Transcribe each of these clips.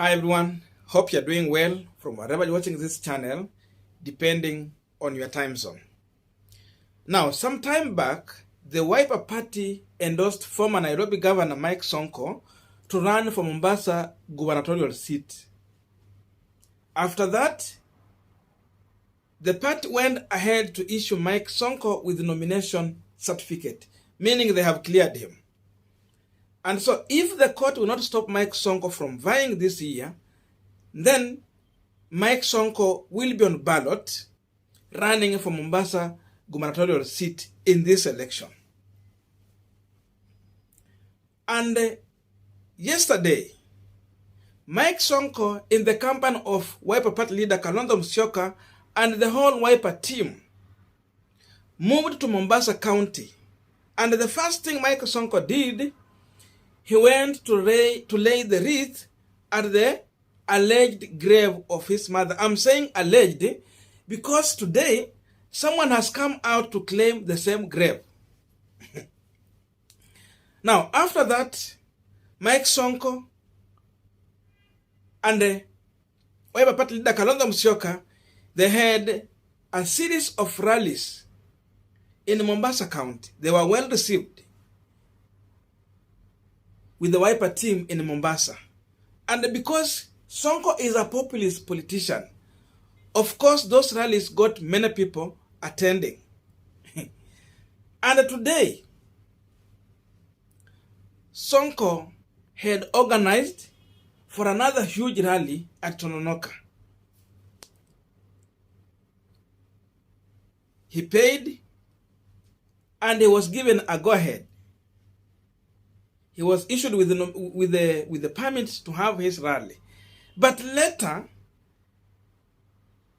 Hi everyone, hope you're doing well from wherever you're watching this channel, depending on your time zone. Now, some time back, the Wiper Party endorsed former Nairobi Governor Mike Sonko to run for Mombasa gubernatorial seat. After that, the party went ahead to issue Mike Sonko with the nomination certificate, meaning they have cleared him. And so if the court will not stop Mike Sonko from vying this year, then Mike Sonko will be on ballot running for Mombasa gubernatorial seat in this election. And yesterday, Mike Sonko, in the company of Wiper Party leader Kalonzo and the whole Wiper team, moved to Mombasa County. And the first thing Mike Sonko did, he went to lay the wreath at the alleged grave of his mother. I'm saying alleged because today someone has come out to claim the same grave. Now, after that, Mike Sonko and the Wiper Party leader Kalonzo, they had a series of rallies in Mombasa County. They were well received with the Wiper team in Mombasa. And because Sonko is a populist politician, of course those rallies got many people attending. And today, Sonko had organized for another huge rally at Tononoka. He paid and he was given a go-ahead. He was issued with the permit to have his rally. But later,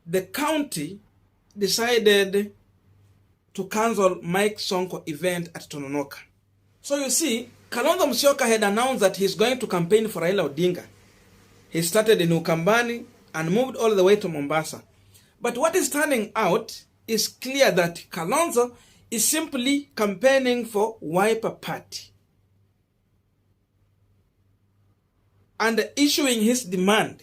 the county decided to cancel Mike Sonko event at Tononoka. So you see, Kalonzo had announced that he's going to campaign for Raila Odinga. He started in Ukambani and moved all the way to Mombasa. But what is turning out is clear that Kalonzo is simply campaigning for Wiper Party and issuing his demand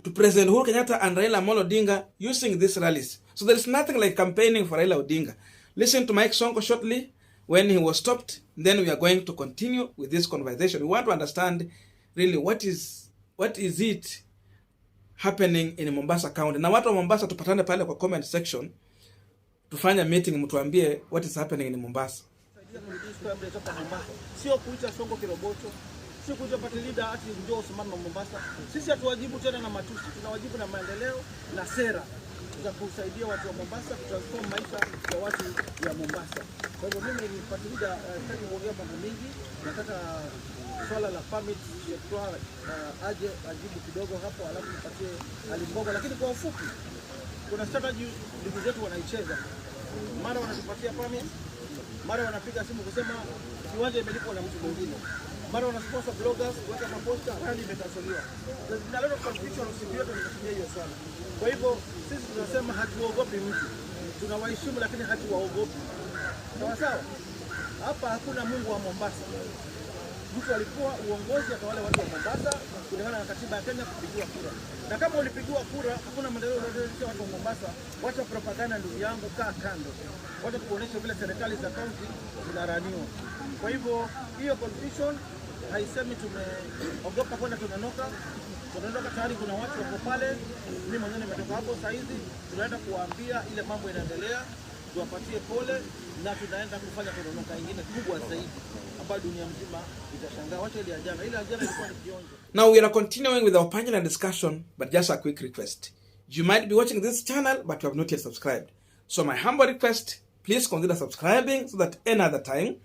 to President Uhuru Kenyatta and Raila Amolo Odinga using these rallies. So there is nothing like campaigning for Raila Odinga. Listen to Mike Sonko shortly when he was stopped. Then we are going to continue with this conversation. We want to understand really what is it happening in Mombasa County. Na watu wa Mombasa tupatane pale kwa comment section. Tufanya meeting mtuambie what is happening in Mombasa. Sio kuita Sonko kiroboto. Sio kuja party leader ati ndio usimame Mombasa. Sisi hatuwajibu tena na matusi. Tunawajibu na maendeleo na sera za kusaidia watu wa Mombasa, kutransform maisha ya watu ya Mombasa. Kwa hivyo mimi ni party leader, nataka kuongea mambo mengi. Nataka swala la permit ya aje ajibu kidogo hapo, alafu nipatie alimboga, lakini kwa ufupi kuna strategy ndugu zetu wanaicheza. Mara wanatupatia permit, mara wanapiga simu kusema kiwanja imelipwa na mtu mwingine. Mara wanasponsor bloggers, kuweka maposta, rally imekanseliwa. Zinaleta confusion usiku yote tunafikia hiyo swala. Kwa hivyo sisi tunasema hatuogopi mtu. Tunawaheshimu lakini hatuwaogopi. Sawa sawa? Hapa hakuna Mungu wa Mombasa. Mtu alikuwa uongozi atawale watu wa Mombasa kulingana na katiba ya Kenya kupigiwa kura. Na kama ulipigiwa kura, hakuna maendeleo yoyote watu wa Mombasa. Wacha propaganda ndugu yangu, kaa kando. Wacha kuonesha vile serikali za kaunti zinaraniwa. Kwa hivyo hiyo confusion haisemi tumeogopa kwenda Tononoka. Tononoka tayari kuna watu wako pale. Mimi mwenyewe nimetoka hapo saa hizi. Tunaenda kuwaambia ile mambo inaendelea, tuwapatie pole na tunaenda kufanya Tononoka nyingine kubwa zaidi ambayo dunia mzima itashangaa. Wacha ile ajana ilikuwa ni kionjo. Now we are continuing with our panel and discussion, but just a quick request. You might be watching this channel but you have not yet subscribed. So my humble request, please consider subscribing so that any other time,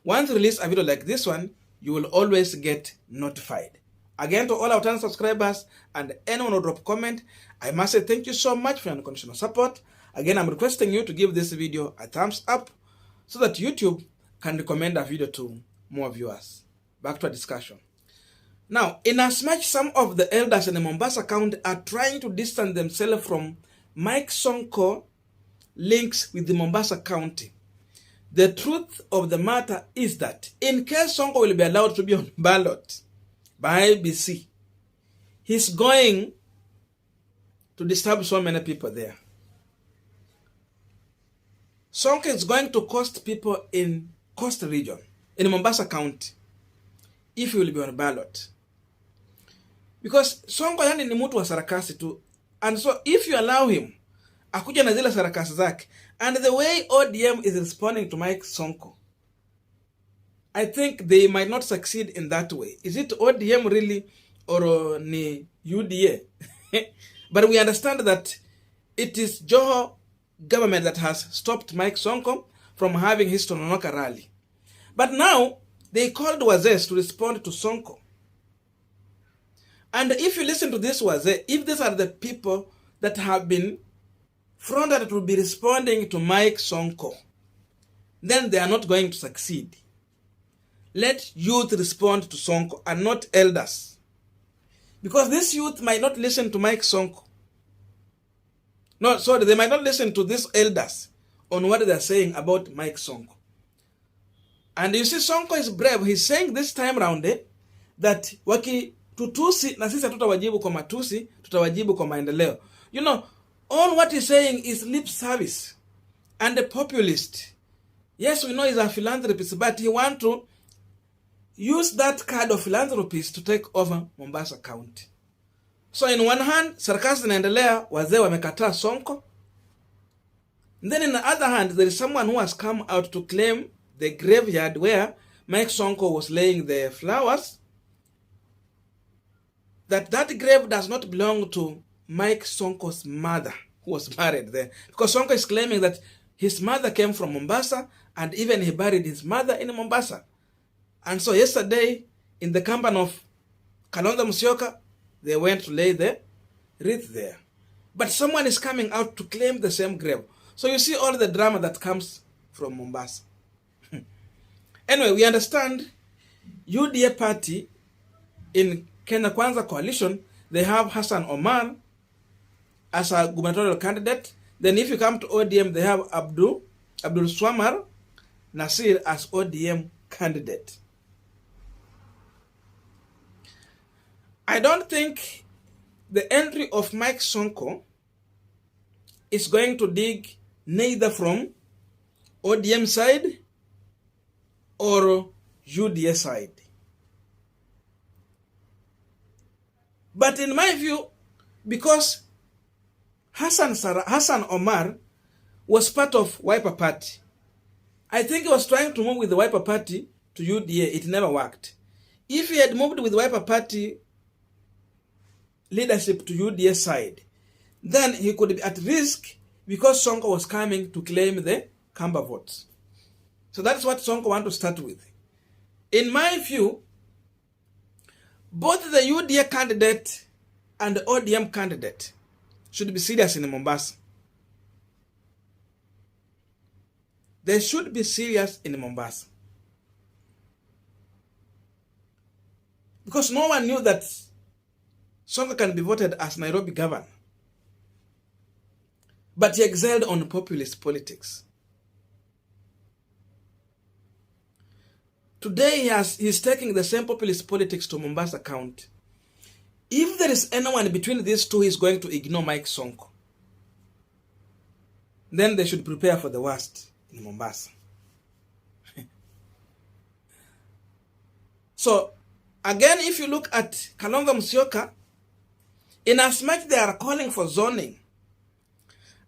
once we release a video like this one, you will always get notified. Again, to all our 10 subscribers and anyone who drop comment, I must say thank you so much for your unconditional support. Again, I'm requesting you to give this video a thumbs up so that YouTube can recommend a video to more viewers. Back to our discussion. Now, in as much some of the elders in the Mombasa County are trying to distance themselves from Mike Sonko links with the Mombasa County, the truth of the matter is that in case Sonko will be allowed to be on ballot by IBC, he's going to disturb so many people there. Sonko is going to cost people in Coast Region, in Mombasa County, if he will be on ballot. Because Sonko yani ni mtu wa sarakasi tu. And so if you allow him, akuja na zile sarakasi zake, and the way ODM is responding to Mike Sonko, I think they might not succeed in that way. Is it ODM really or ni UDA? But we understand that it is Joho government that has stopped Mike Sonko from having his Tononoka rally. But now, they called Wazes to respond to Sonko. And if you listen to this Wazee, if these are the people that have been fronted to be responding to Mike Sonko, then they are not going to succeed. Let youth respond to Sonko and not elders. Because this youth might not listen to Mike Sonko. No, sorry, they might not listen to these elders on what they're saying about Mike Sonko. And you see, Sonko is brave. He's saying this time around that waki tutusi na sisi tutawajibu kwa matusi, tutawajibu kwa maendeleo. You know, all what he's saying is lip service and a populist. Yes, we know he's a philanthropist, but he wants to use that card of philanthropist to take over Mombasa County. So in one hand, serikali zinaendelea, wazee wamekataa Sonko. And then in the other hand, there is someone who has come out to claim the graveyard where Mike Sonko was laying the flowers. That grave does not belong to Mike Sonko's mother, who was buried there. Because Sonko is claiming that his mother came from Mombasa, and even he buried his mother in Mombasa. And so yesterday, in the company of Kalonzo, they went to lay the wreath there. But someone is coming out to claim the same grave. So you see all the drama that comes from Mombasa. Anyway, we understand UDA party in Kenya Kwanza coalition, they have Hassan Omar as a gubernatorial candidate. Then if you come to ODM, they have Abdul Swamar Nasir as ODM candidate. I don't think the entry of Mike Sonko is going to dig neither from ODM side or UDA side. But in my view, because Hassan Omar was part of Wiper Party, I think he was trying to move with the Wiper Party to UDA. It never worked. If he had moved with the Wiper Party leadership to UDA side, then he could be at risk because Sonko was coming to claim the Kamba votes. So that's what Sonko wants to start with. In my view, both the UDA candidate and the ODM candidate should be serious in Mombasa. They should be serious in Mombasa. Because no one knew that Sonko can be voted as Nairobi governor. But he excelled on populist politics. Today he's taking the same populist politics to Mombasa County. If there is anyone between these two, he's going to ignore Mike Sonko. Then they should prepare for the worst in Mombasa. So, again, if you look at Kalonzo Musyoka, in as much they are calling for zoning,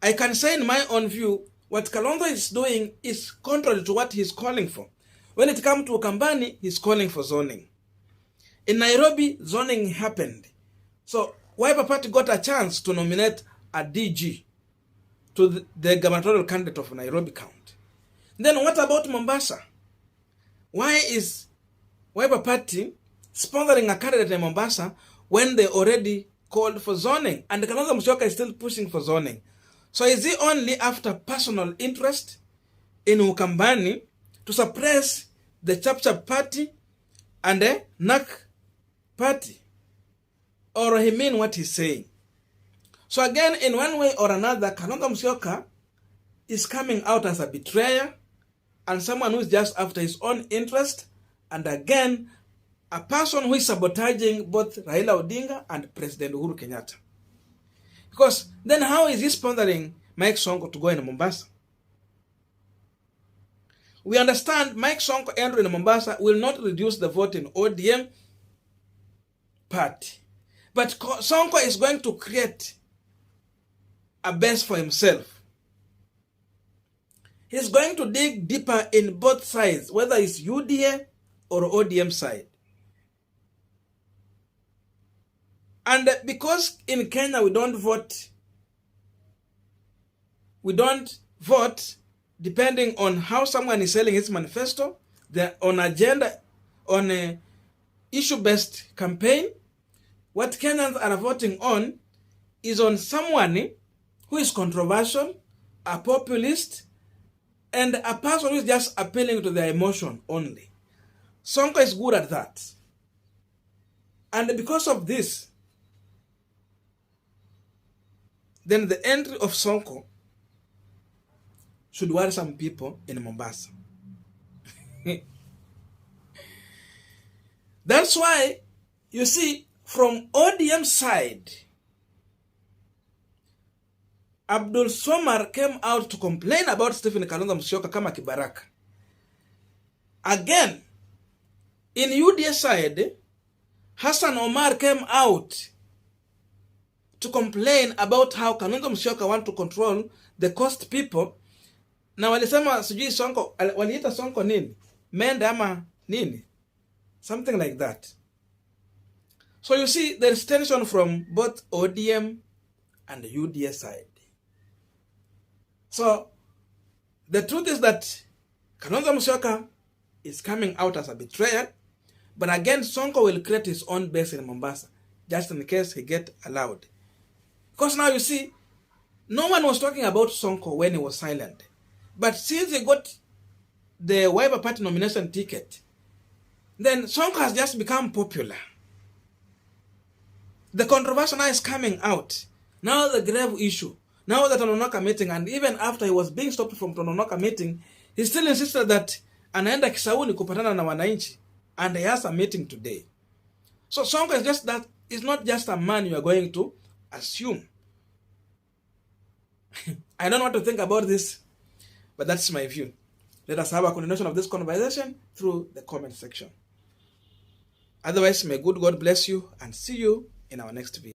I can say in my own view, what Kalonzo is doing is contrary to what he's calling for. When it comes to Ukambani, he's calling for zoning. In Nairobi, zoning happened. So, Wiper Party got a chance to nominate a DG to the gubernatorial candidate of Nairobi County. Then what about Mombasa? Why is Wiper Party sponsoring a candidate in Mombasa when they already called for zoning? And Kalonzo Musyoka is still pushing for zoning. So is he only after personal interest in Ukambani to suppress the Chap Party and the NAK Party? Or he mean what he's saying? So again, in one way or another, Kalonzo Musyoka is coming out as a betrayer and someone who is just after his own interest. And again, a person who is sabotaging both Raila Odinga and President Uhuru Kenyatta. Because then how is he sponsoring Mike Sonko to go in Mombasa? We understand Mike Sonko entering in Mombasa will not reduce the vote in ODM party. But Sonko is going to create a base for himself. He's going to dig deeper in both sides, whether it's UDA or ODM side. And because in Kenya we don't vote depending on how someone is selling his manifesto, on agenda, on a issue-based campaign. What Kenyans are voting on is on someone who is controversial, a populist, and a person who is just appealing to their emotion only. Sonko is good at that. And because of this, then the entry of Sonko should worry some people in Mombasa. That's why, you see, from ODM side, Abdul Somar came out to complain about Stephen Kalonzo Musyoka kama kibaraka. Again, in UDA side, Hassan Omar came out to complain about how Kalonzo Musyoka want to control the coast people. Na walisema sijui Sonko, waliita Sonko nini? Mende ama nini? Something like that. So you see, there is tension from both ODM and the UDA side. So the truth is that Kalonzo Musyoka is coming out as a betrayer, but again Sonko will create his own base in Mombasa, just in case he get allowed. Because now you see, no one was talking about Sonko when he was silent. But since he got the Wiper Party nomination ticket, then Sonko has just become popular. The controversy now is coming out. Now the grave issue. Now the Tononoka meeting, and even after he was being stopped from Tononoka meeting, he still insisted that anaenda Kisauni kupatana na wananchi, and he has a meeting today. So Sonko is just that, is not just a man you are going to assume. I don't know what to think about this, but that's my view. Let us have a continuation of this conversation through the comment section. Otherwise, may good God bless you and see you in our next video.